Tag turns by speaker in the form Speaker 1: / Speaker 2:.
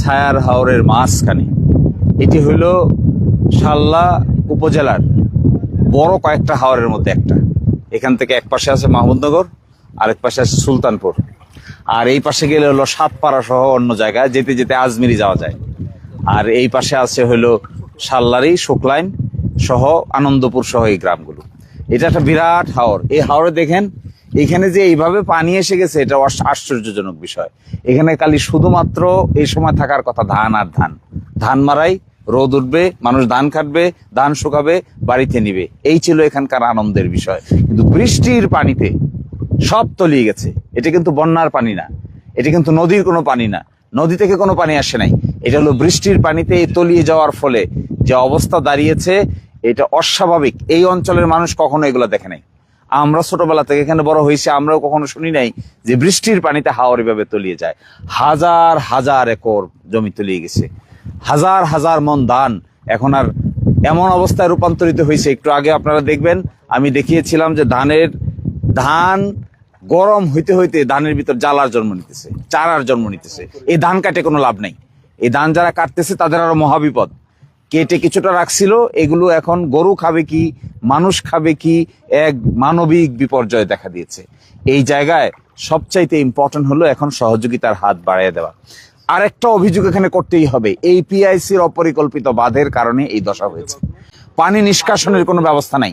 Speaker 1: ছায়ার হাওরের মাঝখানে। এটি হইল শাল্লা উপজেলার বড় কয়েকটা হাওরের মধ্যে একটা। এখান থেকে এক পাশে আছে মাহমুদনগর, আরেক পাশে আছে সুলতানপুর, আর এই পাশে গেলে হলো সাতপাড়া সহ অন্য জায়গায় যেতে যেতে আজমিরি যাওয়া যায়। আর এই পাশে আছে হইলো শাল্লারি, শুকলাইন সহ আনন্দপুর সহ এই গ্রামগুলো। এটা একটা বিরাট হাওর। এই হাওরে দেখেন এখানে যে এইভাবে পানি এসে গেছে, এটা আশ্চর্যজনক বিষয়। এখানে খালি শুধুমাত্র এই সময় থাকার কথা ধান আর ধান। ধান মারাই, রোদ উঠবে, মানুষ ধান কাটবে, ধান শুকাবে, বাড়িতে নিবে, এই ছিল এখানকার আনন্দের বিষয়। কিন্তু বৃষ্টির পানিতে সব তলিয়ে গেছে। এটা কিন্তু বন্যার পানি না, এটা কিন্তু নদীর কোনো পানি না, নদী থেকে কোনো পানি আসে নাই। এটা হলো বৃষ্টির পানিতে তলিয়ে যাওয়ার ফলে যে অবস্থা দাঁড়িয়েছে, এটা অস্বাভাবিক। এই অঞ্চলের মানুষ কখনো এগুলো দেখে নাই। আমরা ছোটবেলা থেকে এখানে বড় হয়েছি, আমরাও কখনো শুনি নাই যে বৃষ্টির পানিতে হাওর এভাবে তলিয়ে যায়। হাজার হাজার একর জমি তলিয়ে গেছে, হাজার হাজার মন ধান এখন আর এমন অবস্থায় রূপান্তরিত হয়েছে। একটু আগে আপনারা দেখবেন, আমি দেখিয়েছিলাম যে ধান গরম হইতে হইতে ধানের ভিতর জ্বালার জন্ম নিতেছে, চারার জন্ম নিতেছে। এই ধান কাটে কোনো লাভ নাই। এই ধান যারা কাটতেছে তাদের আরো মহাবিপদ। কেটে কিছুটা রাখছিল, এগুলো এখন গরু খাবে কি, মানুষ খাবে কি, এক মানবিক বিপর্যয় দেখা দিয়েছে। এই জায়গায় সবচাইতে ইম্পর্টেন্ট হলো এখন সহযোগিতার হাত বাড়িয়ে দেওয়া। আরেকটা অভিযোগ এখানে করতেই হবে, এই পিআইসির অপরিকল্পিত বাঁধের কারণে এই দশা হয়েছে। পানি নিষ্কাশনের কোনো ব্যবস্থা নাই।